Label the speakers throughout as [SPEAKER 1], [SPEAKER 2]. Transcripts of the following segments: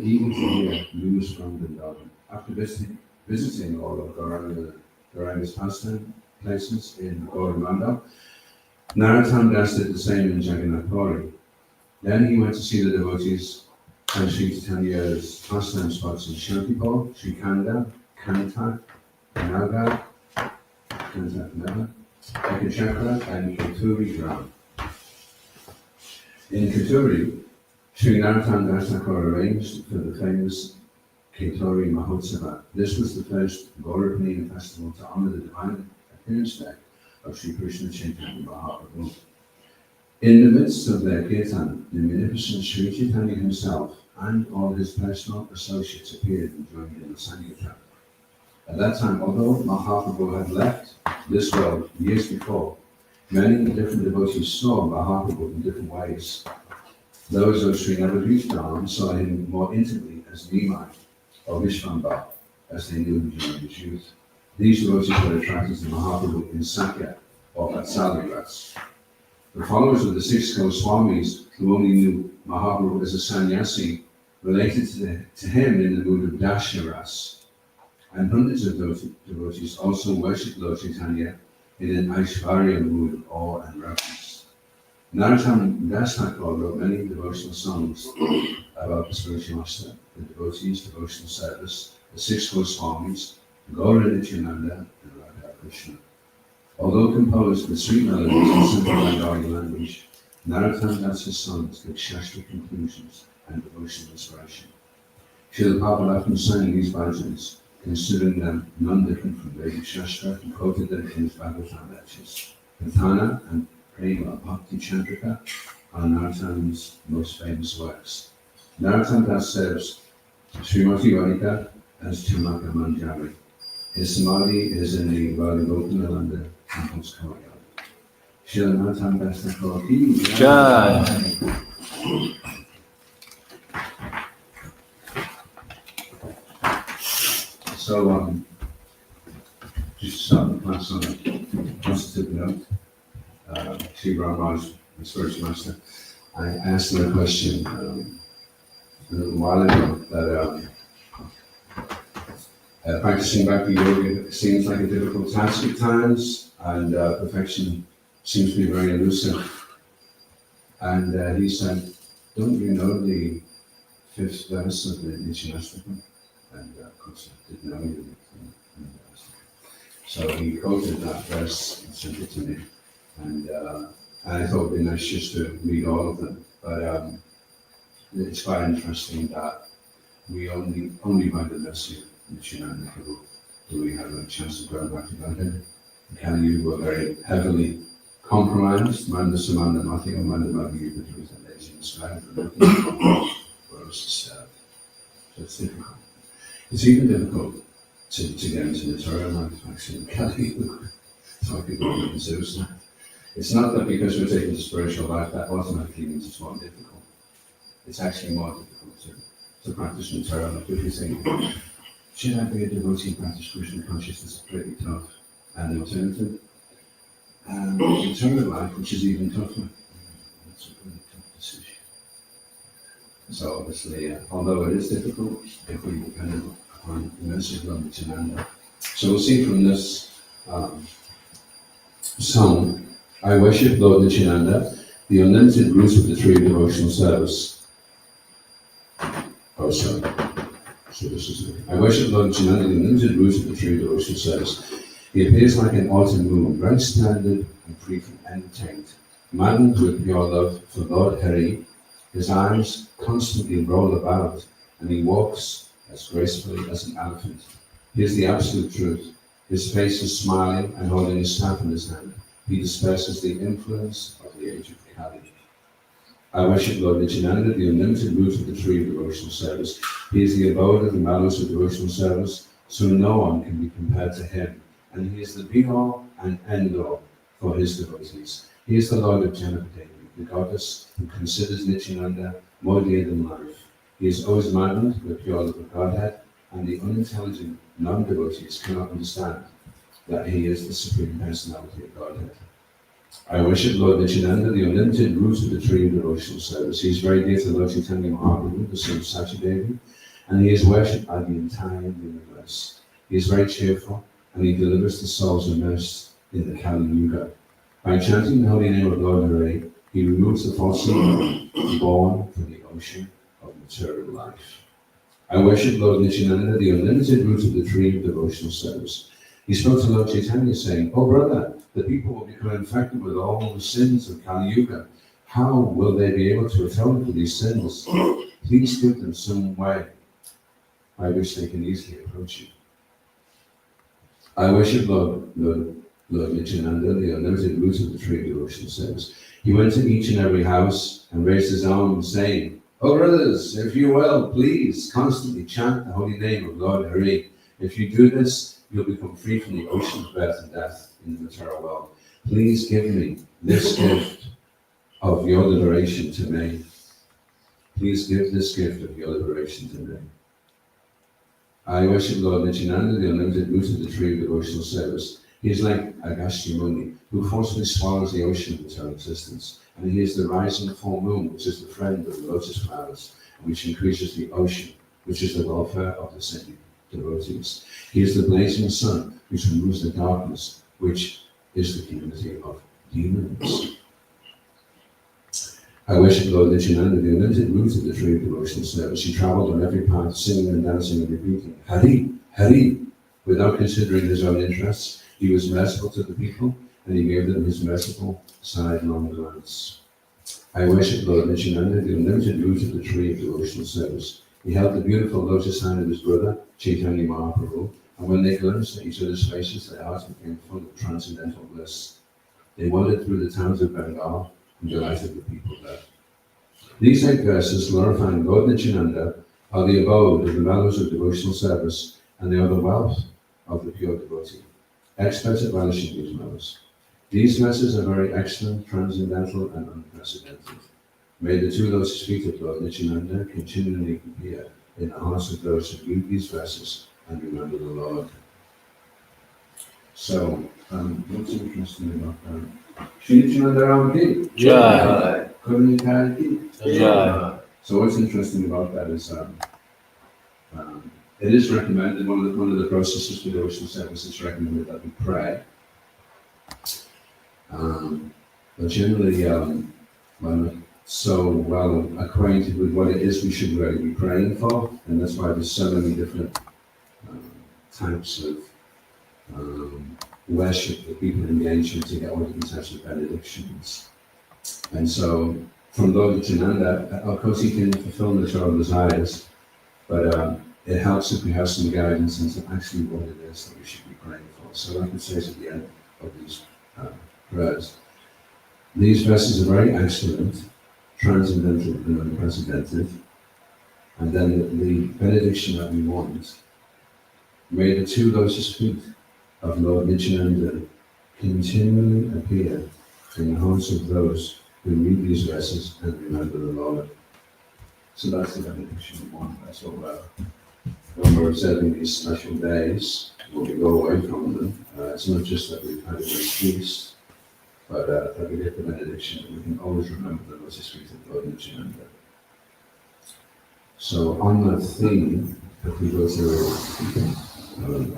[SPEAKER 1] eager to hear news from Vrindavan. After visiting all of Gauranga's pastime places in Gauramanda, Narottam Das did the same in Jagannath Puri. Then he went to see the devotees and Sri Chaitanya's pastime spots in Shantipur, Srikanda, Kantak, Naga, Ekachakra, and Katuri Gram. In Katuri, Sri Narottam Das Thakur arranged for the famous Katuri Mahotsava. This was the first Gaurapanina festival to honor the divine appearance day of Sri Krishna Chaitanya Mahaprabhu. In the midst of their kirtan, the magnificent Sri Chaitanya himself and all his personal associates appeared and joined in the Sankirtan. At that time, although Mahaprabhu had left this world years before, many different devotees saw Mahaprabhu in different ways. Those of Sri Navadvip saw him more intimately as Nimai or Vishvambha, as they knew him during his youth. These devotees were attracted to Mahaprabhu in Sakya or Vatsalya Rats. The followers of the six Goswamis, who only knew Mahaprabhu as a sannyasi, related to him in the mood of Dasharas. And hundreds of devotees also worshipped Lord Chaitanya in an Aishvarya mood of awe and reverence. Narottam Das Thakur wrote many devotional songs about the spiritual master, the devotees' devotional service, the six Goswamis, Gaura Nityananda, and Radha Krishna. Although composed with sweet melodies in simple Bengali language, Narottam Das's songs give Shastra conclusions and devotional inspiration. Srila Prabhupada often sang these bhajans, considering them non-different from Vedic Shastra, and quoted them in his Bhagavatam lectures. Prathana and Prema Bhakti Chandrika are Narottam's most famous works. Narottam Das serves Srimati Radhika as Chamaka Manjari. His samadhi is in the Radha Temple's courtyard. Srila Narottam Das Thakur ki Jai. So, just to start the class on a positive note, Sri Brahma's the spiritual master, I asked him a question a little while ago that practicing Bhakti Yoga seems like a difficult task at times, and perfection seems to be very elusive. And he said, don't you know the fifth verse of the Nityananda? And of course I didn't know anything. So he quoted that verse and sent it to me. And I thought it'd be nice just to read all of them. But it's quite interesting that we only by the mercy of Nityananda Prabhu do we have a chance to grow back together. Kali Yuga were very heavily compromised. Manda Samanda Mati or Manda Mati Yuga Truth and Lazy in the sky for us to serve. So it's difficult. It's even difficult to get into the Torah life, actually, in Kali Yuga. So people consider that. It's not that because we're taking the spiritual life, that automatically means it's more difficult. It's actually more difficult to practice in Torah life. If you think, should I be a devotee and practice Krishna consciousness? It's pretty tough. And the alternative, the Torah life, which is even tougher. That's a really tough decision. So obviously, although it is difficult, if we depend upon the mercy of Lord Nityananda. So we'll see from this song, I worship Lord Nityananda, the unlimited root of the tree of devotional service. Oh, sorry. So this is it. I worship Lord Nityananda, the unlimited root of the tree of devotional service. He appears like an autumn moon, bright standard and free from any taint. Maddened with pure love for Lord Hari, his eyes constantly roll about, and he walks as gracefully as an elephant. He is the absolute truth. His face is smiling and holding his staff in his hand. He disperses the influence of the age of Kali. I worship Lord Nityananda, the unlimited root of the tree of devotional service. He is the abode of the mallows of devotional service, so no one can be compared to him. And he is the be-all and end-all for his devotees. He is the Lord of Janapati, the goddess who considers Nityananda more dear than life. He is always maddened with pure love of Godhead, and the unintelligent non-devotees cannot understand that he is the Supreme Personality of Godhead. I worship Lord Nityananda, the unlimited root of the tree of devotional service. He is very dear to Lord Chaitanya Mahaprabhu, the son of Sachidevi, and he is worshipped by the entire universe. He is very cheerful, and he delivers the souls immersed in the Kali Yuga. By chanting the holy name of Lord Hare, he removes the false ego born from the ocean of material life. I worship Lord Nityananda, the unlimited root of the tree of devotional service. He spoke to Lord Chaitanya saying, "Oh brother, the people will become infected with all the sins of Kali Yuga. How will they be able to atone for these sins? Please give them some way by which they can easily approach you." I worship Lord Nityananda, the unlimited root of the tree of devotional service. He went to each and every house and raised his arm, saying, "Oh brothers, if you will, please constantly chant the holy name of Lord Hare. If you do this, you'll become free from the ocean of birth and death in the material world. Please give me this gift of your liberation to me. Please give this gift of your liberation to me." I worship Lord Nityananda, the unlimited root of the tree of devotional service. He is like Agastya Muni, who forcibly swallows the ocean of material existence. And he is the rising full moon, which is the friend of the lotus flowers, and which increases the ocean, which is the welfare of the saintly devotees. He is the blazing sun, which removes the darkness, which is the community of demons. I worship Lord Nityananda, the unlimited root of the tree of devotional service. He travelled on every path, singing and dancing and repeating, "Hari, Hari," without considering his own interests. He was merciful to the people, and he gave them his merciful sidelong glance. I worship Lord Nityananda, the unlimited root of the tree of devotional service. He held the beautiful lotus hand of his brother, Chaitanya Mahaprabhu, and when they glanced at each other's faces, their hearts became full of transcendental bliss. They wandered through the towns of Bengal and delighted the people there. These 8 verses, glorifying Lord Nityananda, are the abode of the mellows of devotional service, and they are the wealth of the pure devotee. Experts at relishing these mellows. These verses are very excellent, transcendental, and unprecedented. May the 2 lotus feet of Lord Nityananda continually appear in the hearts of those who read these verses and remember the Lord. So, what's interesting about that? Shri Nityananda Ram Ki?
[SPEAKER 2] Jai.
[SPEAKER 1] Karnika Ki?
[SPEAKER 2] Jai.
[SPEAKER 1] So what's interesting about that is it is recommended, one of the processes for devotional service is recommended that we pray. But generally, we're not so well acquainted with what it is we should really be praying for, and that's why there's so many different types of worship that people engage in to get all different types of benedictions. And so, from Lord Nityananda, of course he can fulfill material desires, but it helps if we have some guidance into actually what it is that we should be praying for. So like it says at the end of these prayers, these verses are very excellent, transcendental and unprecedented, and then the benediction that we want, may the 2 lotus feet of Lord Nityananda continually appear in the hearts of those who read these verses and remember the Lord. So that's the benediction we want. That's what when we're observing these special days, when we go away from them, it's not just that we've had a great feast, but that we get the benediction, and we can always remember the lotus feet of Lord Nityananda. So on that theme, if we go to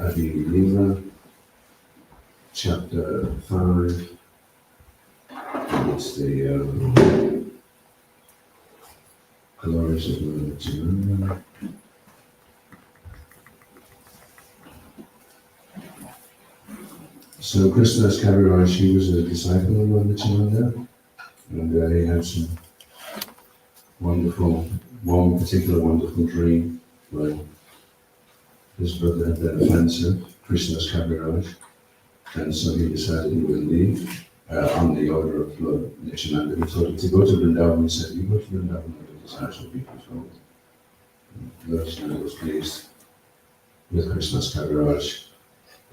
[SPEAKER 1] Adi Lila, chapter 5, it's the glories of Lord Nityananda. So Krishnadas Kaviraj, he was a disciple of Lord Nityananda, and he had some one particular wonderful dream where his brother had been offensive, Krishnadas Kaviraj, and so he decided he would leave on the order of Lord Nityananda. He told him to go to Vrindavan. He said, "You go to Vrindavan and your desires will be fulfilled." Lord Nityananda was pleased with Krishnadas Kaviraj.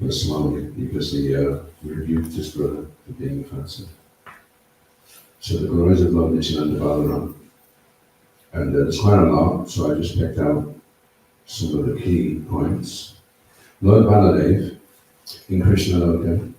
[SPEAKER 1] Slowly, because he rebuked his brother for being offensive. So the glories of Lord Nityananda Balaram, and there's quite a lot, so I just picked out some of the key points. Lord Baladev in Krishna Loka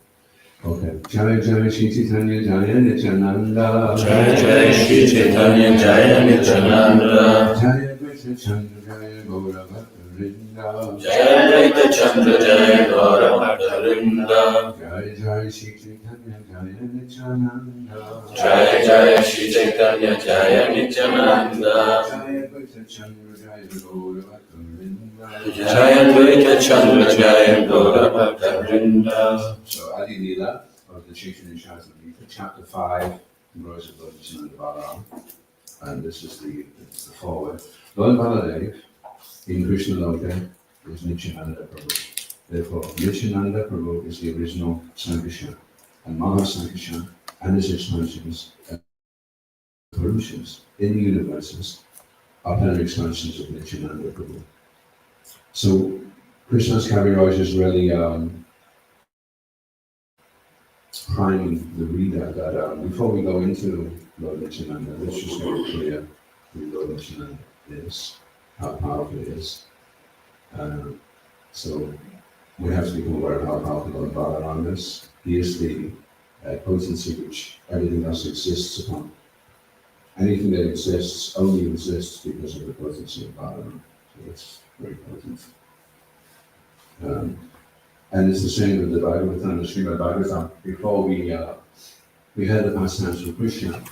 [SPEAKER 1] Okay. Jaya Jaya Shri Chaitanya Jaya Nityananda.
[SPEAKER 2] Jaya Jaya Shri Chaitanya Jaya Nityananda.
[SPEAKER 1] Jaya Krishna Chandra Jaya Gaura Bhattarinda.
[SPEAKER 2] Jaya Advaita Chandra Jaya Gaura Bhattarinda.
[SPEAKER 1] Jaya Jaya Shri Chaitanya Jaya Nityananda.
[SPEAKER 2] Jaya Jaya Shri Chaitanya Jaya Nityananda.
[SPEAKER 1] Jaya Krishna Chandra Jaya Gaura Bhattarinda.
[SPEAKER 2] Jaya Advaita Chandra Jaya Gaura Bhattarinda.
[SPEAKER 1] So Adi Lila of the Chaitanya Charitamrita, chapter 5, verse of Lord Nityananda Balaram. And this is the forward. Lord Baladev in Krishna Loka is Nityananda Prabhu. Therefore, Nityananda Prabhu is the original Sankirtan, and Mahasankirtan and his expansions and Purushas in the universes are plenary expansions of Nityananda Prabhu. So Krishna's Kaviraj is really priming the reader that before we go into Lord Nityananda, let's just get clear who Lord Nityananda is, how powerful it is. So we have to become aware of how powerful Lord Balaram is. He is the potency which everything else exists upon. Anything that exists only exists because of the potency of Balaram. So it's very potent. And it's the same with the Bhagavatam, the Srimad Bhagavatam. Before we heard the pastimes of Krishna,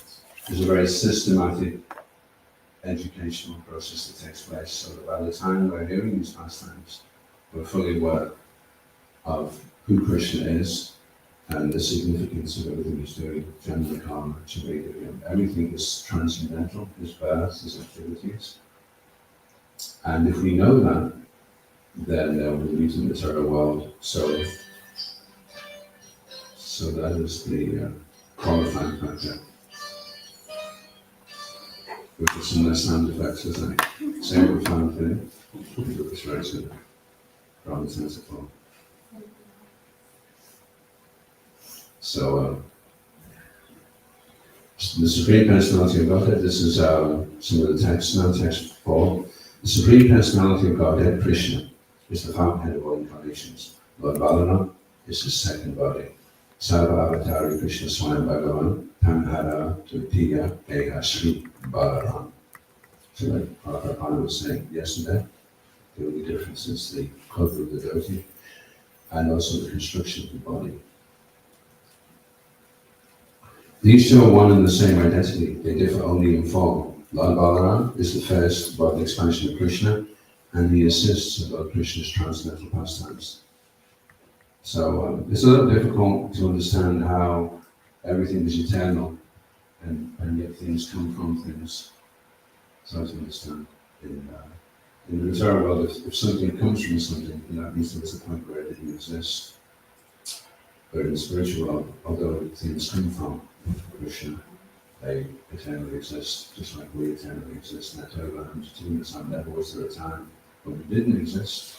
[SPEAKER 1] there's a very systematic educational process that takes place, so that by the time we're hearing these pastimes, we're fully aware of who Krishna is and the significance of everything he's doing, Janma Karma, Chaveda, everything is transcendental, his birth, his activities. And if we know that, then we live in the material world. So that is the qualifying factor. Which is some less sound effects, isn't it? Same profound thing. We got this very soon. Rather sensible. So the Supreme Personality of Godhead, this is some of the text now, text 4. The Supreme Personality of Godhead, Krishna, is the fountainhead of all incarnations. Lord Balaram is his second body. Sarva Avatari Krishna Swayam Bhagavan, Tanhara Tutiya Eha Sri Balaram. So like Prabhupada was saying yesterday, the only difference is the cloak of the devotee and also the construction of the body. These two are one and the same identity. They differ only in form. Lord Balaram is the first bodily expansion of Krishna, and he assists in Lord Krishna's transcendental pastimes. So it's a little difficult to understand how everything is eternal, and yet things come from things. It's hard to understand. In the material world, if something comes from something, then that means there's a point where it didn't exist. But in the spiritual world, although things come from Krishna, they eternally exist, just like we eternally exist. And never was there a time when we didn't exist.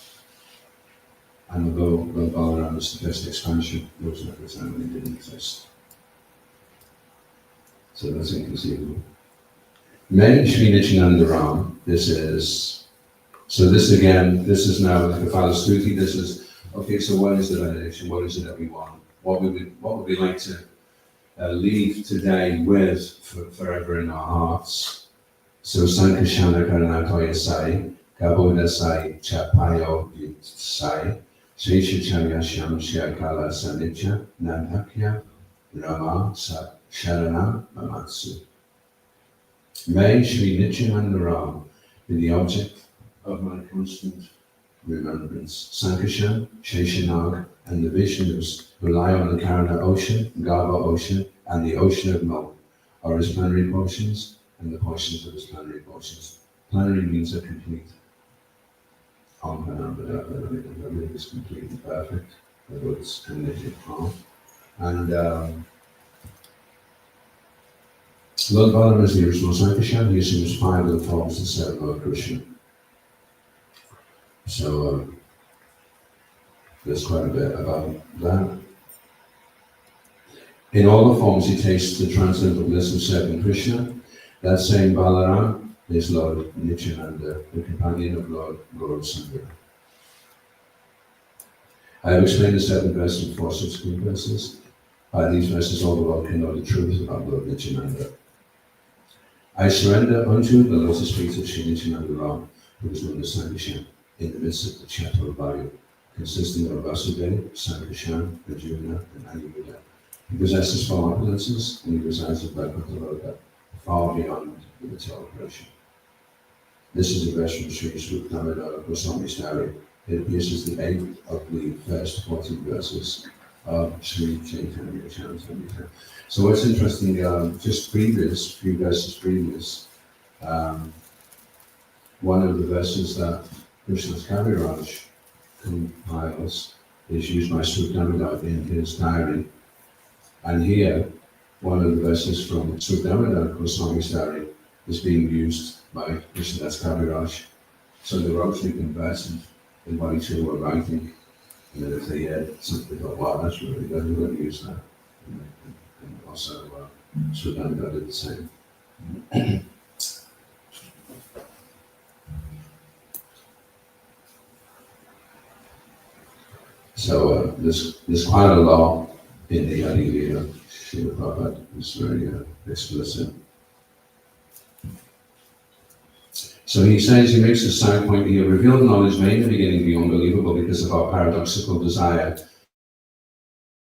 [SPEAKER 1] And although Lord Balaram is the first expansion, there was never a time when he didn't exist. So that's inconceivable. May Shri Nityananda Ram, this is now like a Phalastuti, this is, okay, so what is the benediction? What is it that we want? What would we like to leave today with forever in our hearts? So Sankashana Karanatoya Sai, Gaboda Sai, Chapayo Sai, Sheshacharya Sham Shiakala Sanitya, Nandhakya, Rama Sat Sharana Mamatsu. May Shri Nityananda Ram be the object of my constant remembrance. Sankashan, Sheshanag, and the Vishnus who lie on the Karana ocean, Gava ocean, and the ocean of milk are his plenary portions and the portions of his plenary portions. Plenary means a complete. Everything is complete and perfect, whether it's connected or and Lord Balaram is the original Sankashan. He assumes 5 of the forms and 7 Lord Krishna. So there's quite a bit about that. In all the forms he tastes the transcendental bliss of serving Krishna. That same Balaram is Lord Nityananda, the companion of Lord Gaurasanga. I have explained the 7th verse and 4 subsequent verses. By these verses, all the world can know the truth about Lord Nityananda. I surrender unto the lotus feet of Sri Nityananda Ram, who is known as Sangishan, in the midst of the Chaturvayu, consisting of Vasudeva, Sankashan, Arjuna, and Aniruddha. He possesses four opulences, and he resides at Vaikuntha, far beyond the material creation. This is a verse from Sri Sri Damodara Goswami's diary. It appears as the eighth of the first 14 verses of Sri Chaitanya Charitamrita. So what's interesting, just previous, few verses previous, one of the verses that Krishna's Kaviraj compiles is used by Sri Damodar in his diary. And here, one of the verses from Sri Damodar Goswami's diary is being used by Krishnadas Kaviraj. So they were actually conversant in what each other were writing. And then if they had something, they thought, wow, that's really good, we're going to use that. And also, Sri Damodar did the same. So there's quite a lot in the Adhoksaja Krishna Prabhupada is very explicit. So he says, he makes a side point here, revealed knowledge may in the beginning be unbelievable because of our paradoxical desire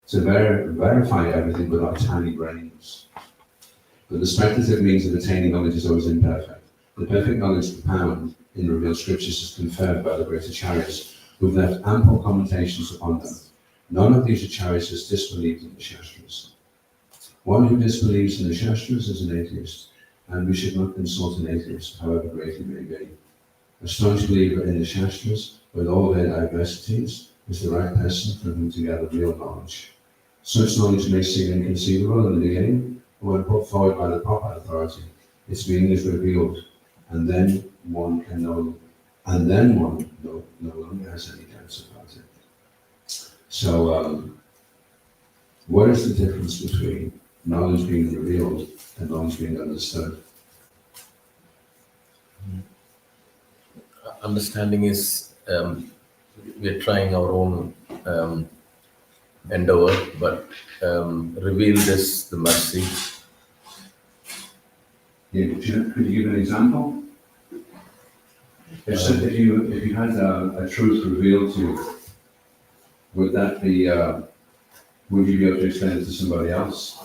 [SPEAKER 1] to verify everything with our tiny brains. But the speculative means of attaining knowledge is always imperfect. The perfect knowledge found in revealed scriptures is conferred by the great acharyas, who've left ample commentations upon them. None of these acharyas has disbelieved in the Shastras. One who disbelieves in the Shastras is an atheist, and we should not consult an atheist, however great he may be. A staunch believer in the Shastras, with all their diversities, is the right person for whom to gather real knowledge. Such knowledge may seem inconceivable in the beginning, but when put forward by the proper authority, its meaning is revealed, and then one no longer has any doubts about it. So, what is the difference between knowledge being revealed and knowledge being understood?
[SPEAKER 2] Understanding is we're trying our own endeavor, but revealed is the mercy.
[SPEAKER 1] Yeah, could you give an example? If you had a truth revealed to you, would that be? Would you be able to explain it to somebody else?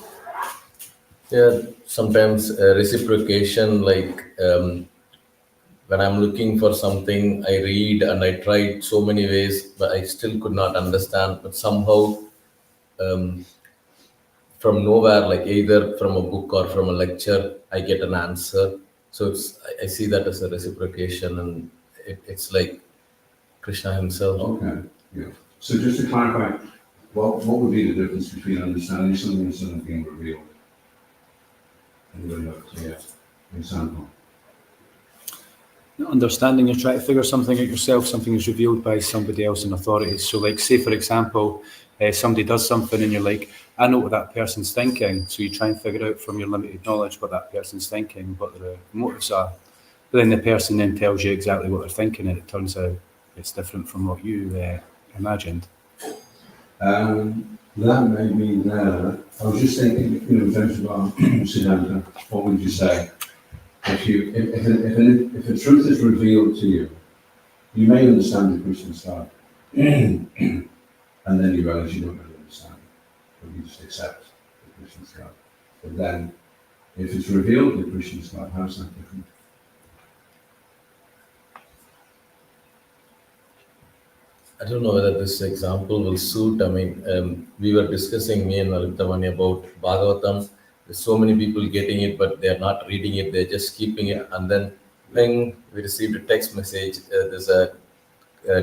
[SPEAKER 2] Yeah, sometimes reciprocation, like when I'm looking for something, I read and I tried so many ways, but I still could not understand. But somehow, from nowhere, like either from a book or from a lecture, I get an answer. So I see that as a reciprocation, and it's like Krishna himself.
[SPEAKER 1] Okay. Yeah. So just to clarify, what would be the difference between understanding something and something being revealed? Anybody have a clear example?
[SPEAKER 3] Understanding, you're trying to figure something out yourself, something is revealed by somebody else in authority. So like, say for example, somebody does something and you're like, I know what that person's thinking. So you try and figure out from your limited knowledge what that person's thinking, what the motives are. But then the person then tells you exactly what they're thinking, and it turns out it's different from what you imagined.
[SPEAKER 1] That made me there. I was just thinking, in terms of Siddhanta, what would you say? If a truth is revealed to you, you may understand the Christian side, and then you realize you don't really understand, but you just accept the Christian side. But then, if it's revealed the Christian side, how's that different?
[SPEAKER 2] I don't know whether this example will suit. I mean, we were discussing, me and Nalithamani, about Bhagavatam. There's so many people getting it, but they're not reading it. They're just keeping it. And then when we received a text message, there's a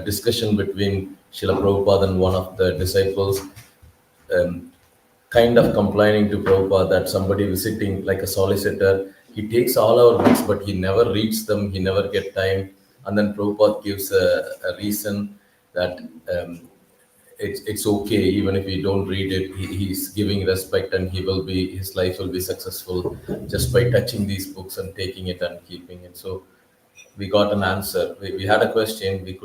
[SPEAKER 2] discussion between Srila Prabhupada and one of the disciples, kind of complaining to Prabhupada that somebody visiting like a solicitor, he takes all our books, but he never reads them, he never get time. And then Prabhupada gives a reason that it's okay, even if he don't read it, he's giving respect, and his life will be successful just by touching these books and taking it and keeping it. So we got an answer. We had a question, we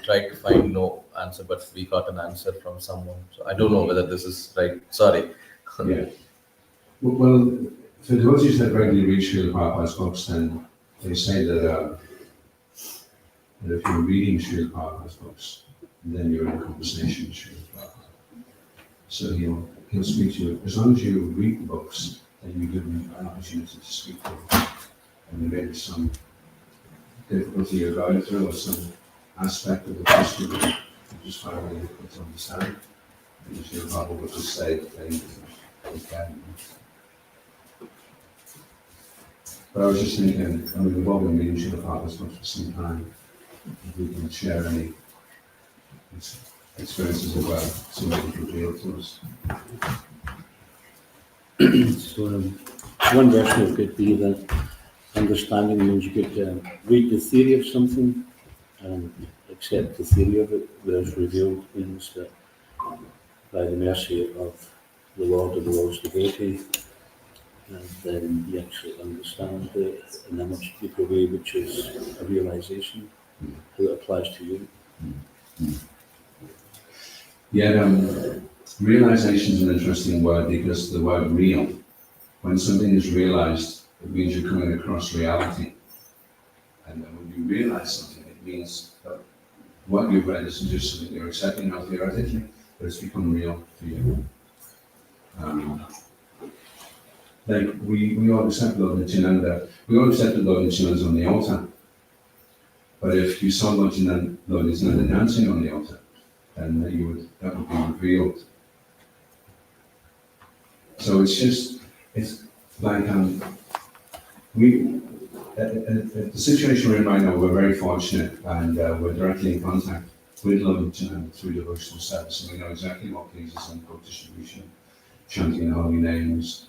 [SPEAKER 2] tried to find no answer, but we got an answer from someone. So I don't know whether this is right. Sorry.
[SPEAKER 1] Yeah. Well, for devotees that regularly read Srila Prabhupada's books, then they say that if you're reading Srila Prabhupada's books, then you're in a conversation with Srila Prabhupada. So he'll speak to you. As long as you read the books, then you give him an opportunity to speak to you. And there may be some difficulty you're going through or some aspect of the history that you just find really difficult to understand. And Srila Prabhupada will just say the thing is bad. But I was just thinking, I mean, we've all been reading Srila Prabhupada's books for some time. If we can share any experiences of somebody can reveal to us.
[SPEAKER 4] So one version could be that understanding means you could read the theory of something and accept the theory of it, whereas revealed means that by the mercy of the Lord of the Lord's devotee, and then you actually understand it in a much deeper way, which is a realization, how it applies to you.
[SPEAKER 1] Yeah, realization is an interesting word because the word real, when something is realized, it means you're coming across reality. And then when you realize something, it means that what you've read isn't just something you're accepting now theoretically, but it's become real for you. Like we all accept Lord Nityananda, we all accept that Lord Nityananda's on the altar. But if you saw Lord Nityananda dancing on the altar, then that would be revealed. So it's like the situation we're in right now, we're very fortunate, and we're directly in contact with Lord Nityananda through devotional service, and we know exactly what pleases him: book distribution, chanting the holy names,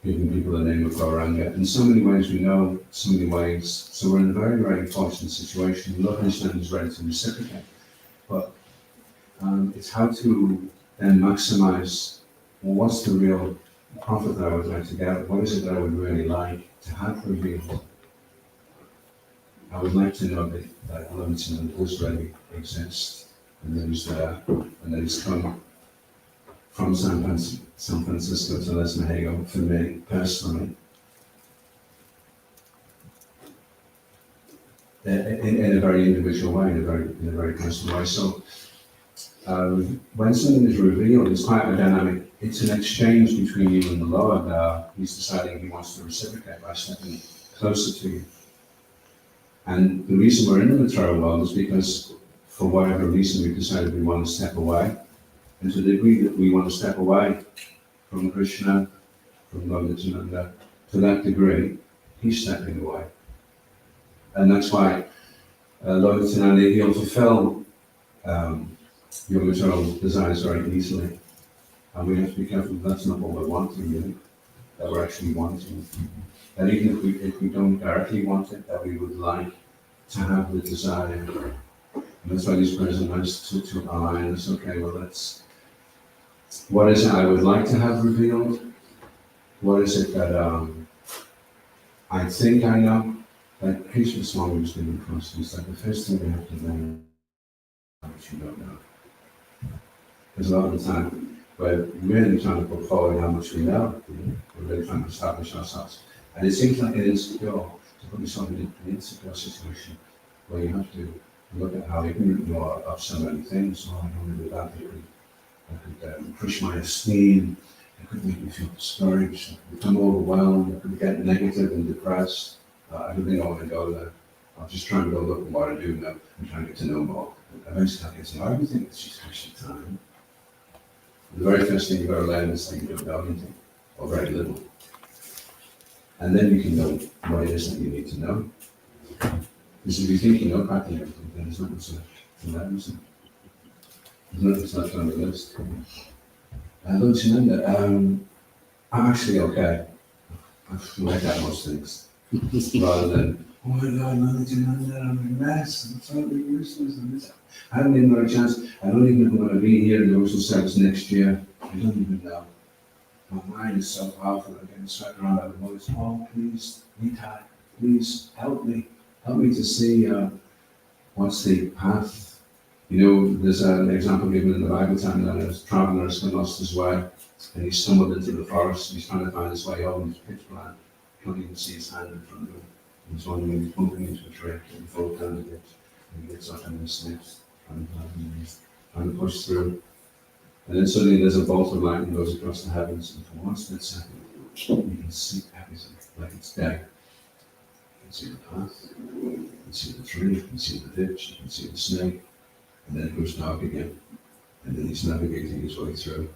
[SPEAKER 1] giving people the name of Gauranga. In so many ways we know, so many ways. So we're in a very, very fortunate situation. Lord Nityananda is ready to reciprocate. But it's how to then maximize, well, what's the real profit that I would like to get? What is it that I would really like to have revealed? I would like to know that Lord Nityananda does really exist, and that he's there, and that he's come from San Francisco to Les Mexico for me personally, in a very individual way, in a very personal way. So when something is revealed, it's quite a dynamic. It's an exchange between you and the Lord. He's deciding he wants to reciprocate by stepping closer to you. And the reason we're in the material world is because, for whatever reason, we've decided we want to step away. And to the degree that we want to step away from Krishna, from Lord Nityananda, to that degree, he's stepping away. And that's why Lord Nityananda, he'll fulfill your material desires very easily. And we have to be careful that that's not what we're wanting, really, that we're actually wanting. That even if we don't directly want it, that we would like to have the desire. And that's why these prayers are nice to align us. Okay, well, what is it I would like to have revealed? What is it that I think I know? Like Krishna Swami was giving across, it's like the first thing we have to know which you don't know. There's a lot of the time we're really trying to put forward how much we know. We're really trying to establish ourselves. And it seems like it is insecure to put yourself in an insecure situation where you have to look at how ignorant you are of so many things. Oh, I don't know that. I could push my esteem. It could make me feel discouraged. I could become overwhelmed. I could get negative and depressed. I don't think I want to go there. I'll just try and build up on what I do know and try and get to know more. And eventually I get to know everything. It's just a question of time. The very first thing you've got to learn is that you don't know anything, or very little. And then you can know what it is that you need to know. Because if you think you know practically everything, then there's nothing to learn, isn't it? There's nothing on the list. Lord Nityananda, I'm actually okay. I feel like that most things. Rather than, oh my God, Lord Nityananda, I'm a mess, I'm totally useless. I haven't even got a chance. I don't even know if I'm going to be here in the Devotional Service next year. I don't even know. My mind is so powerful, I'm getting swept around by the voice. Oh, please, Nitai, please help me. Help me to see what's the path You know, there's an example given in the Bible time that a traveller has lost his way and he stumbled into the forest. He's trying to find his way home. It's pitch black. Can't even see his hand in front of him. He's wondering, he's bumping into a tree and he falls down the ditch. And he gets up and he sniffs and he's trying to push through. And then suddenly there's a bolt of lightning goes across the heavens, and for one split second, you can see everything like it's day. You can see the path, you can see the tree, you can see the ditch, you can see the snake, and then it goes dark again. And then he's navigating his way through.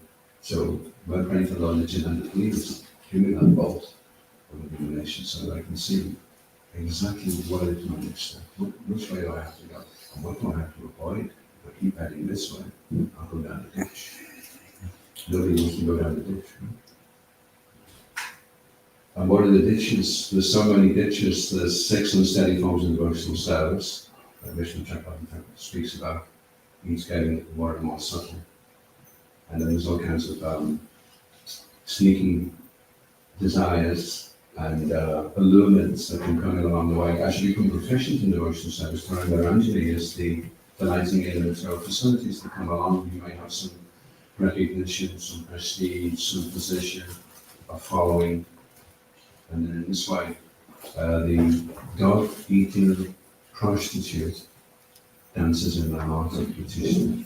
[SPEAKER 1] So by praying for the Lord Nityananda, please give me that bolt of illumination so that I can see exactly what is my next step. Which way do I have to go? And what do I have to avoid? If I keep heading this way, I'll go down the ditch. Nobody wants to go down the ditch. And what are the ditches? There's so many ditches. There's 6 unsteady forms of devotional service that Vishnu Chakravarti speaks about. Each getting more and more subtle. And then there's all kinds of sneaking desires and allurements that can come in along the way. As you become proficient in devotional service, Tarangaranjali is the lighting in the material facilities that come along. You may have some recognition, some prestige, some position, a following. And then in this way, the dog-eating prostitute dances in the heart of the petitioner.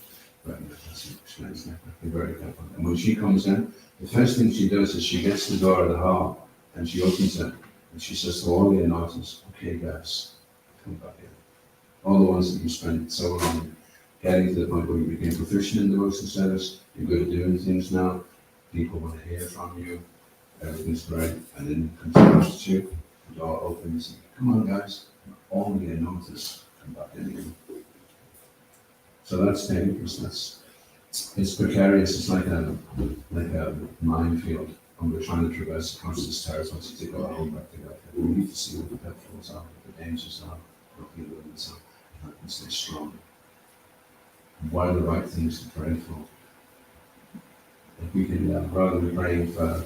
[SPEAKER 1] Explains that. Be very careful. And when she comes in, the first thing she does is she gets the door of the hall and she opens it and she says to all the anointings, okay guys, come back in. All the ones that you spent so long getting to the point where you became proficient in devotional service, you're good at doing things now, people want to hear from you, everything's great, and then comes the prostitute, the door opens, and, come on guys, all the anointings come back in again. So that's dangerous. It's precarious. It's like a minefield, and we're trying to traverse across this territory to go our own back together. We need to see what the pitfalls are, what the dangers are, what the limits are, and we stay strong. And what are the right things to pray for? If we can, rather than praying for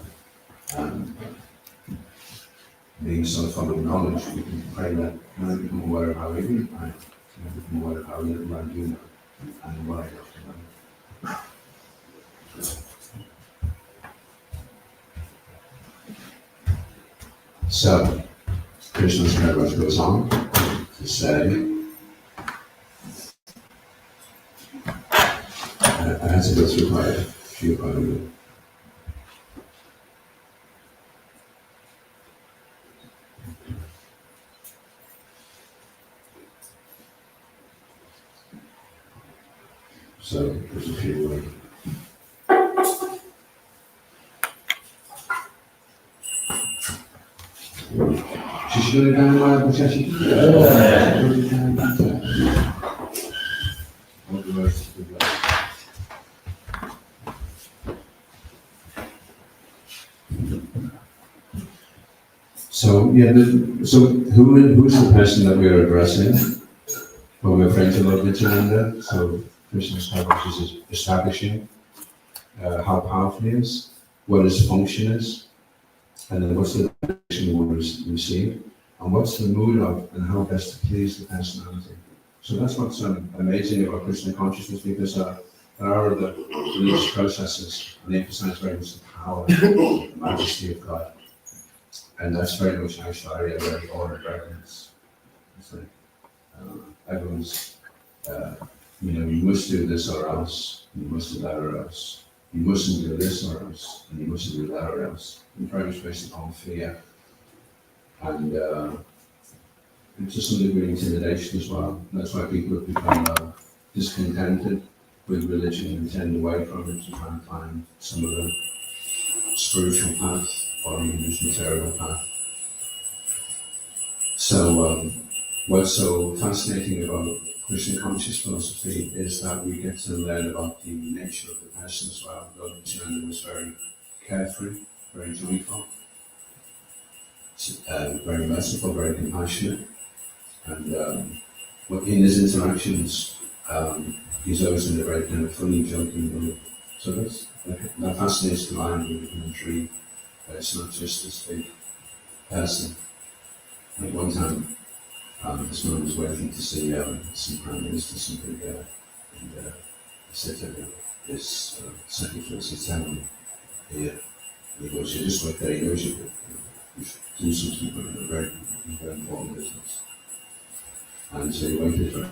[SPEAKER 1] being so full of knowledge, we can pray that can I become aware of how ignorant I am? Can I become aware of how little I do know? And what I have to learn. So, Krishna's Trayodashi goes on to say, I had to go through quite a few of them. So there's a few. She's going to down my possession. So yeah, so who's the person that we are addressing? Well, we're friends of Lord Nityananda, so Krishna's Trayodashi is establishing how powerful he is, what his function is, and then what's the direction we want to receive, and what's the mood of, and how best to please the personality. So that's what's amazing about Krishna consciousness, because there are the religious processes, and they emphasize very much the power, the majesty of God. And that's very much Aishwarya, very ordered reverence. It's like everyone's, you must do this or else, you must do that or else, you mustn't do this or else, and you mustn't do that or else. And very much based upon fear. And to some degree intimidation as well. That's why people have become discontented with religion and tend away from it to try and find some of the spiritual path or even just material path. So what's so fascinating about Krishna conscious philosophy is that we get to learn about the nature of the person as well. Lord Nityananda was very carefree, very joyful, very merciful, very compassionate, and in his interactions, he's always in a very kind of funny, joking mood. So that fascinates the mind when we can intrigue. It's not just this big person. Like one time, this man was waiting to see some prime minister, some big And he said to him, this secretary sits down here. And he goes, you just wait there, he knows you, you should do something for him, a very important business. And so he waited for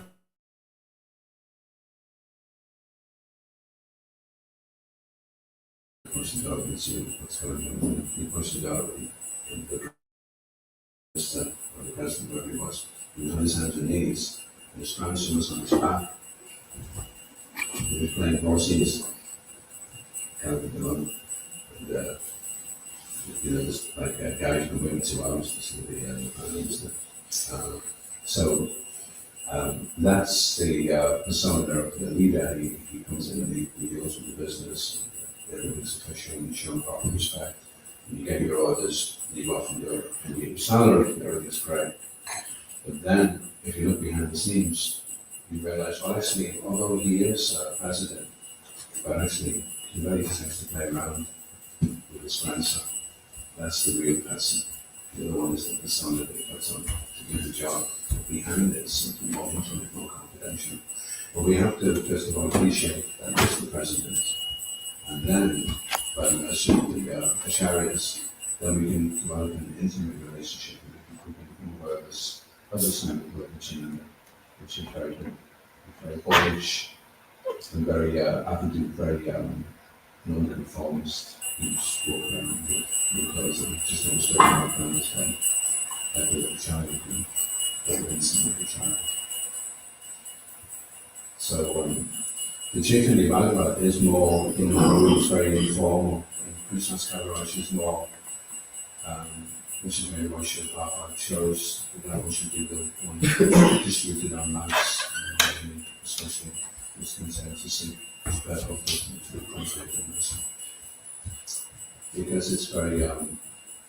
[SPEAKER 1] pushed the dog and see what's going on. He pushed the dog and the minister or the president, wherever he was on his hands and knees, and his grandson was on his back. He was playing horses, kind of along, and just like a guy who went 2 hours to see the prime minister. That's the persona of the leader. He comes in and he deals with the business. Everything's official and you show proper respect. And you get your orders, you go off and do it, and you get your salary, everything's great. But then, if you look behind the scenes, you realize, well, actually, although he is president, but actually, he really just has to play around with his grandson. That's the real person. The other one is the persona that he puts on to do the job. Behind it is something more intimate, more confidential. But we have to, first of all, appreciate that he's the president. And then, by the mercy of the Acharyas, then we can develop an intimate relationship with the people who were this other side of Nityananda, which is very boyish, and very attitude, very non-conformist. He just walked around with clothes that just almost don't walk around his head, like a little child, and very innocent little child. So, the Chaitanya Bhagavad is more, it's very informal. Krishna's Kavarash is more, which is very much Prabhupada shows that we should be the one distributed on mass, especially this consensus and spread out to translate this. Because it's very,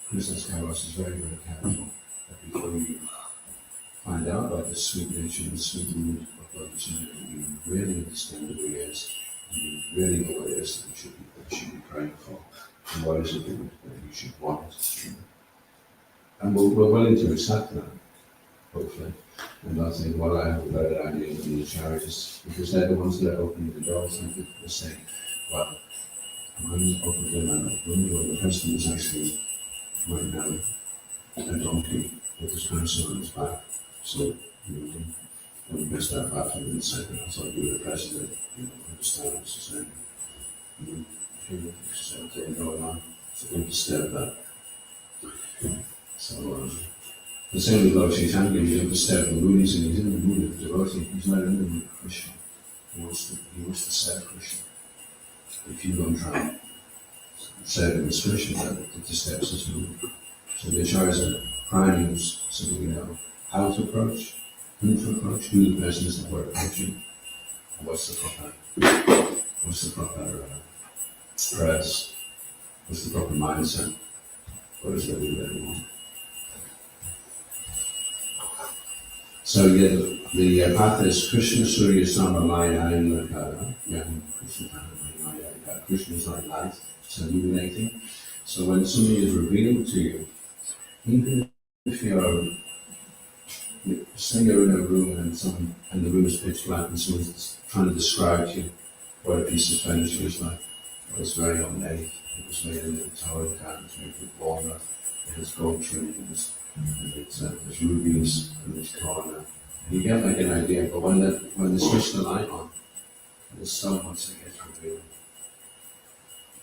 [SPEAKER 1] Krishna's Kavarash is very, very careful that before you find out about the sweet nature and the sweet mood of Lord Krishna, you really understand who he is, and you really know what it is that you should be praying for, and what is it that you should want. And we're willing to accept that, hopefully, and not think, well, I have a better idea than the charities, because they're the ones that are opening the doors, and people are saying, well, I'm opening a window, and the president is actually right now a donkey with his grandson on his back, so don't mess that up in a second. I thought you were the president, understand what you're saying. Okay, going on, so don't disturb that. So, the same with Lord Chaitanya, you don't disturb the mood, he's in the mood of devotee, he's not in the mood of Krishna. He wants to serve Krishna. If you don't try and serve him as Krishna, then it disturbs his mood. So the acharyas are priming us so that we know how to approach, who to approach, who the person is that we're approaching, and what's the proper prayers, what's the proper mindset, what is it we really want. So yeah, the path is Krishna Surya Sama Maya Lakara. Krishna is like light, it's illuminating. So when something is revealed to you, even if say you're in a room and the room is pitch black and someone's trying to describe to you what a piece of furniture is like. Well, it's very ornate, it was made in the tower time, it was made with walnut, it has gold trimmings, there's rubies in this corner. And you get like an idea, but when they switch the light on, there's so much that gets revealed.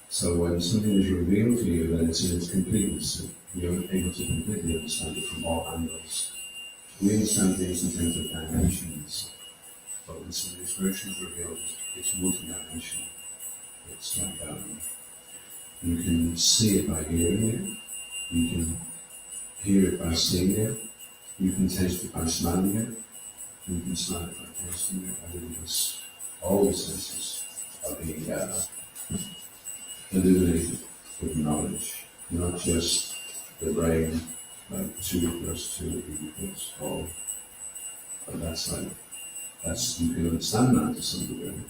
[SPEAKER 1] So when something is revealed to you, then it's in its completeness. You're able to completely understand it from all angles. We understand things in terms of dimensions, but when something spiritual is revealed, it's multidimensional. It's like you can see it by hearing it, you can hear it by seeing it, you can taste it by smelling it, you can smell it by tasting it. I think it's all the senses are being illuminated with knowledge, not just the brain, like 2 + 2 = 4. But that's you can understand that to some degree.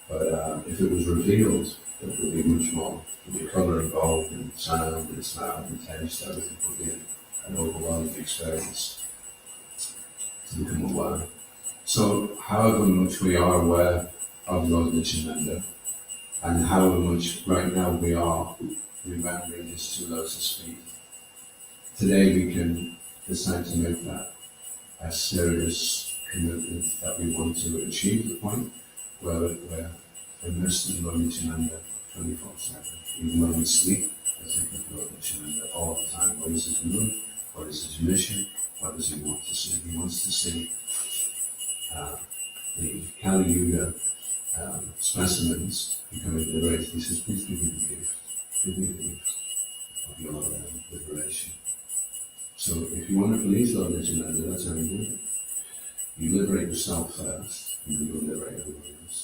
[SPEAKER 1] But if it was revealed, it would be much more. It would be colour involved, and sound, and smell, and taste. Everything would be an overwhelming experience to become aware. So however much we are aware of Lord Nityananda, and however much right now we are remembering his two lotus feet, today we can decide to make that a serious commitment that we want to achieve the point where we're immersed in Lord Nityananda 24/7. Even when we sleep, I think of Lord Nityananda all the time. What is his mood? What is his mission? What does he want to see? He wants to see the Kali Yuga specimens becoming liberated. He says, please give me the gift. Give me the gift of your liberation. So if you want to please Lord Nityananda, that's how you do it. You liberate yourself first, and then you'll liberate everybody else.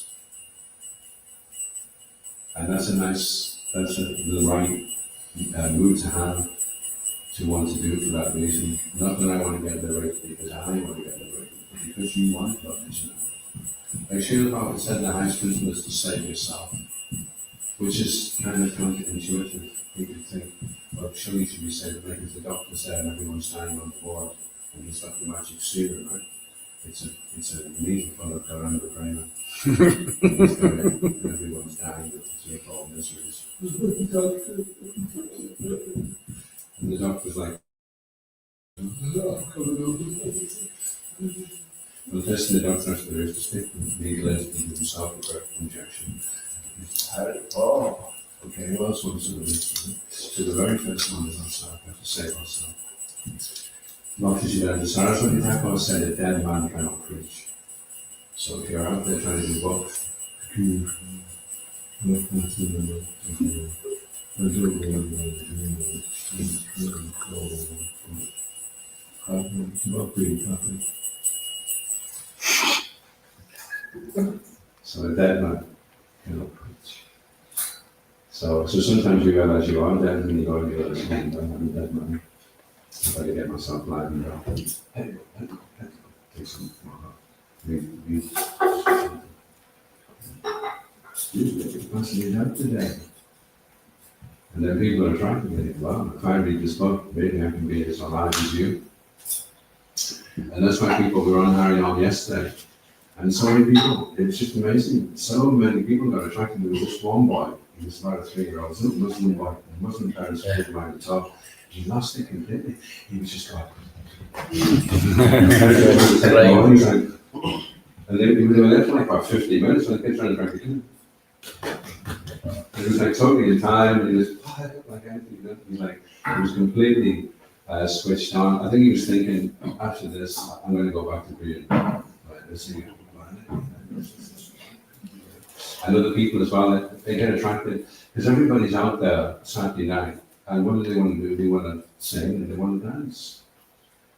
[SPEAKER 1] And that's the right mood to have, to want to do it for that reason. Not that I want to get liberated because I want to get liberated, but because you want Lord Nityananda. Like Srila Prabhupada said, the highest principle is to save yourself, which is kind of counterintuitive. You could think, well, surely you should be saved because the doctor's there and everyone's dying on the ward, and he's got the magic serum, right? It's a needle full of Karanga Prema. And everyone's dying with so-called miseries. And the doctor's like, well, the first thing the doctor has to do is to stick the needle into himself with a injection. Oh, okay, well, that's one sort of it. So the very first one is ourselves. We have to save ourselves. Nityananda Saraswati Thakur said a dead man cannot preach. So if you're out there trying to do both, so a dead man cannot preach. So sometimes you realize you are dead and you go and you realize, I'm a dead man. If I could get myself live and go, hey, take some excuse me, you're passing it out today. And then people are trying to get, well, if I read this book, maybe I can be as alive as you. And that's why people were on Harinam yesterday. And so many people, it's just amazing. So many people got attracted to this one boy. He was about a 3-year-old Muslim boy. The Muslim parents paid him around the top. He lost it completely. He was just like, and they were there for like about 50 minutes and they kept trying to drink again. It was like totally in time, and he was like anything, you know? He was completely switched on. I think he was thinking, after this, I'm going to go back to being and other people as well, they get attracted, because everybody's out there Saturday night, and what do they want to do? They want to sing and they want to dance.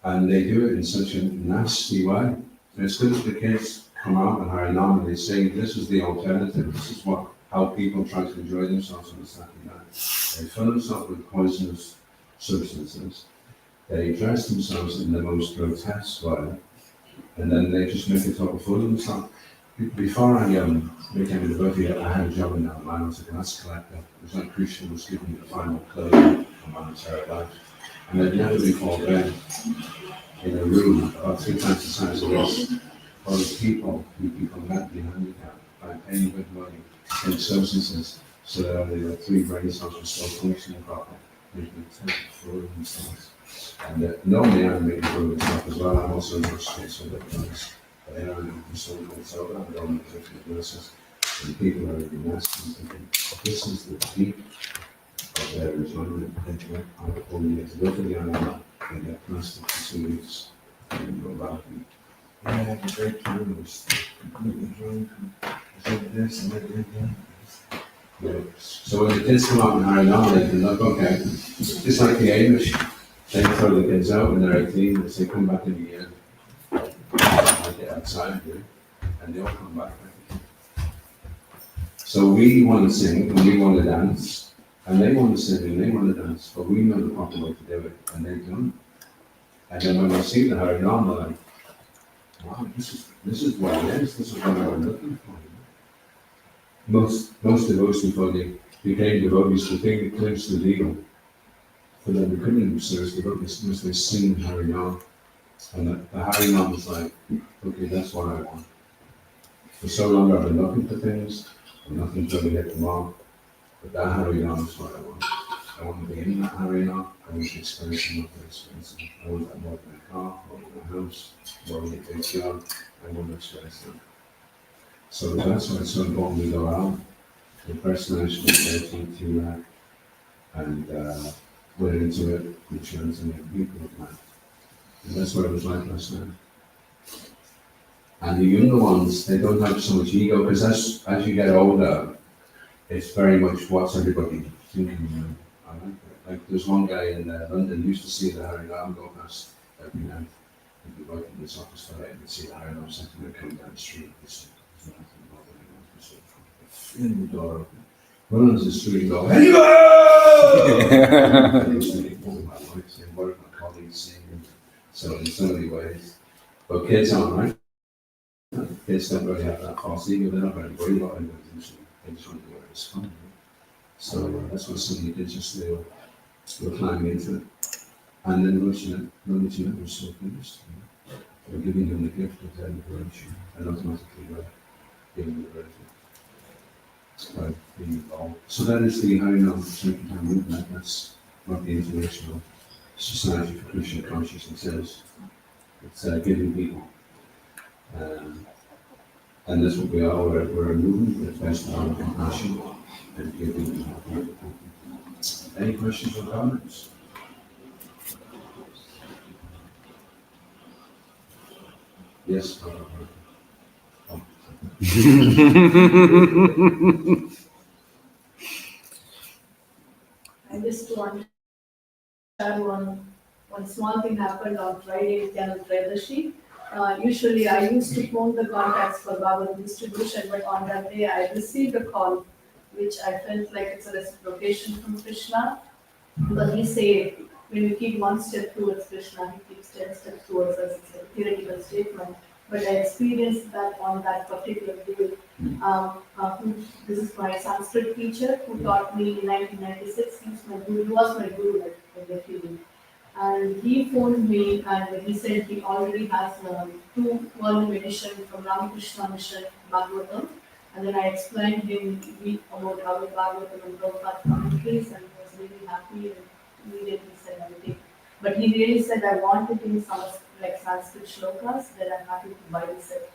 [SPEAKER 1] And they do it in such a nasty way. And it's good if the kids come out and Harinam and they say, this is the alternative, this is how people try to enjoy themselves on a Saturday night. They fill themselves with poisonous substances, they dress themselves in the most grotesque way, and then they just make a total fool of themselves. Before I became a devotee, I had a job in that line. I was a glass collector. It was like Krishna was giving me the final closing of my entire life. And I'd never before been in a room about 3 times the size of this, full of people who mentally handicapped by paying good money to take substances so that only the 3 brain cells were still functioning properly. They could take food of themselves. And normally I'm making food of myself as well. I'm also in case of it. But then I'm concerned with soda, I don't know if nurses, and people are really nasty and thinking, this is the peak of their enjoyment. I'm only to go to the animal and get plastic for 2 weeks and go back and, yeah, it's great time, it's completely drunk, and I did this and I did that. Yeah. So when the kids come out and Harinam, they can look, okay, just like the Amish, they throw the kids out when they're 18, they say, come back in the end. Get outside here, and they'll come back. So we want to sing and we want to dance, and they want to sing and they want to dance, but we know the proper way to do it, and they don't. And then when we see the Harinam, we're like, wow, this is what it is. This is what I'm looking for. Most devotees before they became devotees, the thing that clinches the deal for them becoming serious devotees was they sing Harinam. And the Harry Mom was like, okay, that's what I want. For so long I've been looking for things, and nothing's really hit the mark. But that Harry Mom is what I want. I want to be in that Harry Mom. I want to experience what they're experiencing. I want that more than a car, more than a house, more than a big job. I want to experience that. So that's why it's so important we go out. The first national to and went into it, which turns into people of life. And that's what it was like last night. And the younger ones, they don't have so much ego, because as you get older, it's very much what's everybody thinking. I like it. Like there's one guy in London who used to see the Harry Lamb go past every night. He'd be working in his office today and he'd see the Harry Lamb second and come down the street. There's nothing more than he wants to see. In the door open. Run onto the street and go, hey, I was thinking, oh, my wife saying, what are my colleagues saying? So in so many ways. But kids aren't, right? Kids don't really have that false ego, they're not very worried about anything. They just want to do it as fun. Right? So that's what some of you did, just they were climbing into it. And then once you know, we're so finished. We're giving them the gift of their liberation, and automatically we're giving liberation. By being involved. So that is the Hari Nam Sankirtan movement. That's what the International Society for Krishna Consciousness is. It's giving people. And that's what we are. We're a movement that's based on compassion and giving people. Any questions or comments? Yes.
[SPEAKER 5] I just want to share one small thing happened on Friday, Nityananda Trayodashi. Usually I used to phone the contacts for Bhagavad distribution, but on that day I received a call, which I felt like it's a reciprocation from Krishna. But he said, when you keep one step towards Krishna, he keeps 10 steps towards us. It's a theoretical statement. But I experienced that on that particular day. This is my Sanskrit teacher who taught me in 1996. He was my guru at the feeling. And he phoned me and he said he already has 2-volume edition from Ramakrishna Mission Bhagavatam. And then I explained him about our Bhagavatam and Prabhupada commentaries, and he was really happy and immediately said everything. But he really said, I want it in some like Sanskrit shlokas, that I'm happy to buy this set.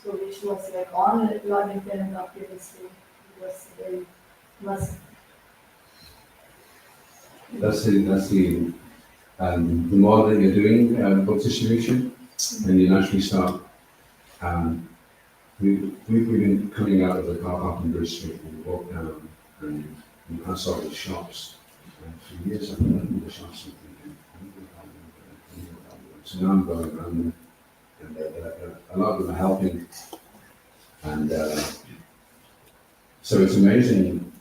[SPEAKER 5] So which was like all Lord Nityananda appeared this way. It was very must.
[SPEAKER 1] That's the more that you're doing book distribution, and you naturally start. We've been coming out of the car park on Bridge Street and we walk down and we pass all the shops. And for years I've been in the shops and thinking, so now I'm going around them, and a lot of them are helping. And so it's amazing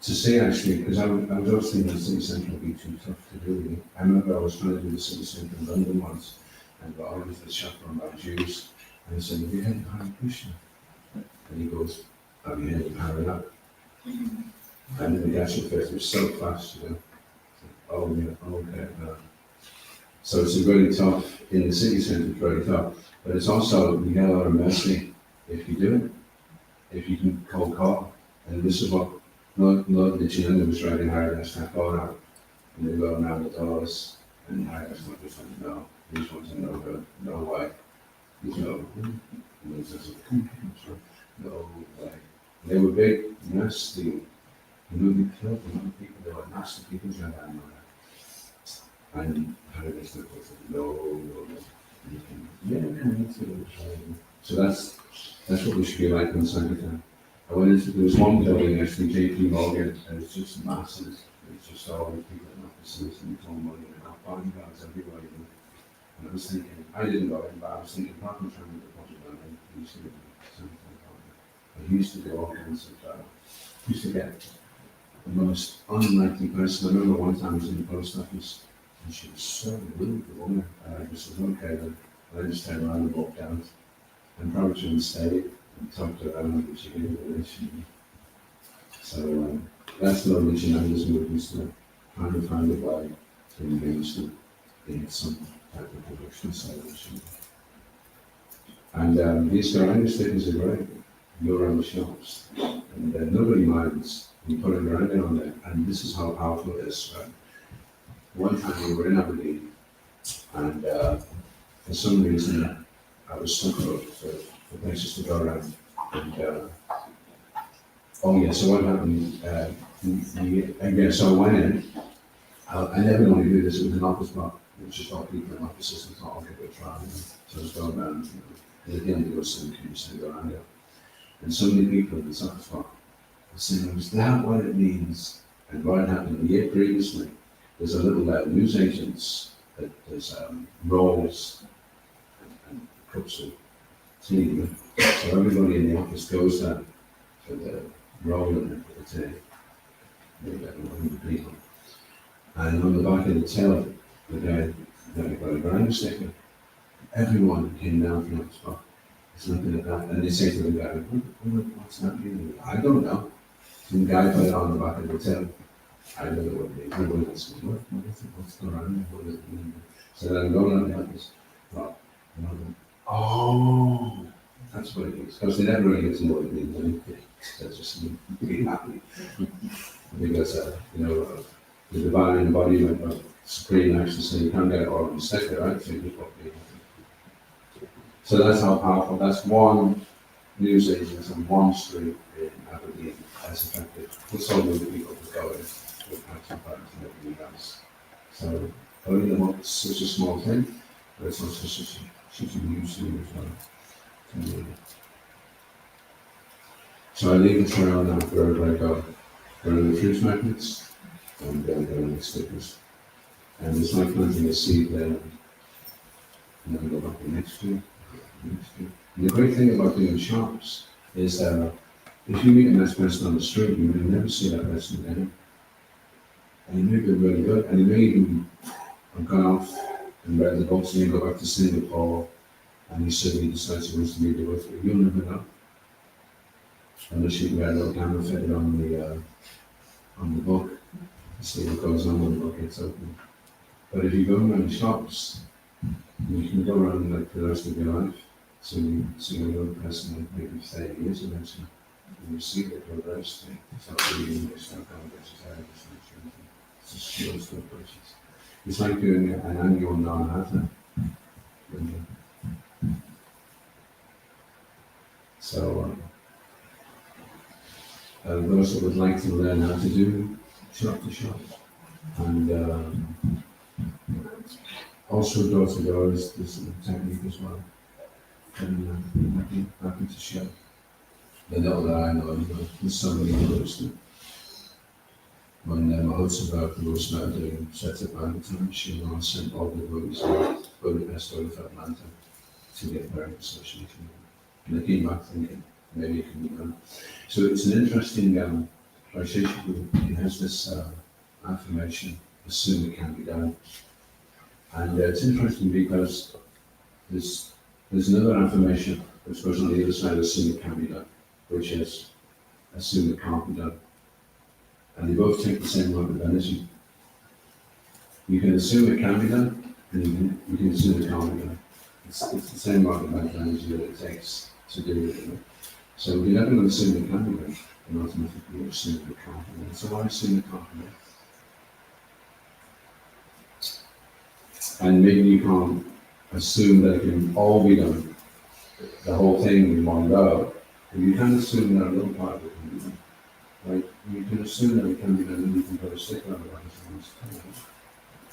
[SPEAKER 1] to see actually, because I was always thinking the city centre would be too tough to do. I remember I was trying to do the city centre in London once, and I was the chaperone by Jews, and I said, have you heard of Hare Krishna? And he goes, have you heard of Hare Ram? And then the actual face was so fast, you know. Oh yeah, okay. So it's really tough in the city centre, it's very tough. But it's also, you get a lot of mercy if you do it, if you can cold call. And this is what Lord Nityananda was writing Haridas Thakur, and they go around the doors, and Haridas not just like, no, these ones are no good, no way. He's no, and he says, no way. And they were big, nasty, really killed a lot of people, they were nasty people, and Haridas Thakur said, no. So that's what we should be like on Sankirtan. There was one building actually, JP Morgan, and it's just massive. It's just all the people in offices and it's all money and got bodyguards everywhere. And I was thinking, I didn't go in, but I was thinking, apart from trying to deposit money, he used to do something like that. He used to do all kinds of, he used to get the most unlikely person. I remember one time I was in the post office and she was so rude, the woman. I just said, okay then. And I just turned around and walked out. And probably shouldn't stay and talk to her and she gave a relation. So that's the Nityananda's movement, trying to find a way to engage them in something. type of production celebration. And these Garanga stickers are great. You're on the shelves. And nobody minds. You put a Garanga on there. And this is how powerful it is. Right? One time we were in Aberdeen, and for some reason I was stuck for places to go around. And oh yeah, so what happened? Again, so I went in. I never normally do this with an office block, which is all people in offices. I thought I'll give it a try. So I was going around. And at the end, there was some community around it. And so many people in this office block were saying, "Is that what it means?" And what happened the year previously? There's a little newsagents that there's rolls and cups of tea. So everybody in the office goes down for the roll and the tea. Maybe about 100 people. And on the back of the till, the guy that got a ground sticker, everyone came down from the spot. It's nothing like that. And they say to the guy, "What's that mean?" "I don't know." Some guy put it on the back of the till. I don't know what it means. Everyone else goes, what's going on? What does it mean? So then I'm going on the office. Well, oh, that's what it means. Because they never really get to know what it means. They're just being happy. Because, the divine embodiment of Supreme actually saying you can't get it all on the sticker, right? So you just got to be happy. So that's how powerful. That's one news agent and one street in Aberdeen as effective. For so many people to go in with action plans and everything else. So only them up is such a small thing, but it's also such a huge thing as well. So I leave the trail now wherever I go. There are the fruit magnets and there are the stickers. And it's like planting a seed there and then go back the next year. And the great thing about doing shops is that if you meet a nice person on the street, you may never see that person again. And you may be really good, and you may even have gone off and read the books and you go back to Singapore and you suddenly decide he wants to meet you with you. You'll never know. Unless you can get a little camera fitted on the book, to see what goes on when the book gets open. But if you go around shops, you can go around like the rest of your life. So you see a young person like maybe 30 years ago, and you see that you're roasting. It's not really English, not English, it's Irish, it's just skills to approaches. It's like doing an annual non-hatha. So those that would like to learn how to do shop to shop, and also door to door is this technique as well. And happy to share the little that I know. There's so many others. When Mahotsava was about doing sets up Atlanta, she sent all the devotees to Budapest over to Atlanta to get their association. And they came back thinking, maybe it can be done. So it's an interesting translation. It has this affirmation, assume it can be done. And it's interesting because there's another affirmation which goes on the other side, assume it can be done, which is assume it can't be done. And they both take the same amount of energy. You can assume it can be done, and you can assume it can't be done. It's the same amount of energy that it takes to do it. So if you're never going to assume it can be done, then automatically you assume it can't be done. So why assume it can't be done? And maybe you can't assume that it can all be done, the whole thing in one go. But you can assume that a little part of it can be done. Right? You can assume that it can be done, and you can put a sticker on the back of it.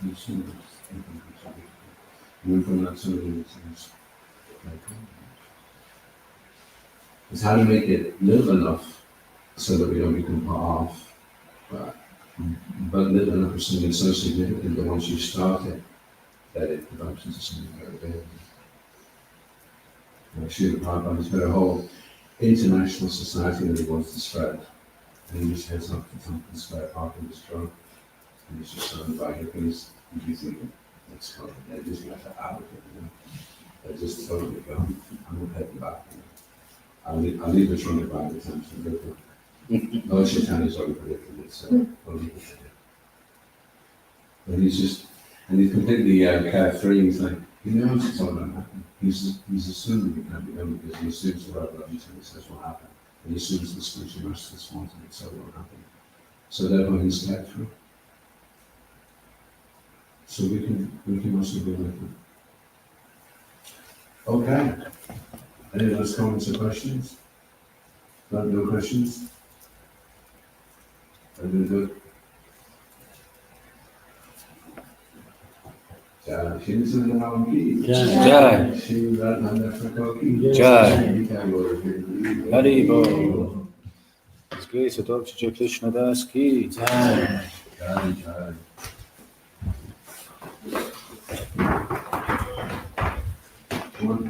[SPEAKER 1] You assume that it can be done. And then from that, somebody things like it's how to make it little enough so that we don't become part of, but little enough for something so significant that once you start it, that it develops into something very big. Srila Prabhupada has got a whole international society that he wants to spread. And he just heads up to Temple Square Park in his truck, and he's just surrounded by hippies, and he's thinking, let's go, they're just like out of it, They're just totally gone. I'm going to head back. I'll leave the trunk by the time to live with. No, Shaitan is already predicted it, so I'll leave it there. But he's just, And he's completely carefree. He's like, he knows it's all going to happen. He's assuming it can't be done because he assumes the revelation until he says what happened. And he assumes the spiritual masters wanted it, so it will happen. So therefore he's carefree. So we can also be like that. Okay. Any other comments or questions? No questions? Everything good? Jai
[SPEAKER 3] Jai.
[SPEAKER 1] Shri Nityananda Trayodashi
[SPEAKER 3] Jai. Hari Bol. His Grace Adhoksaja Krishna Das ki.
[SPEAKER 1] Jai. Jai. Come on.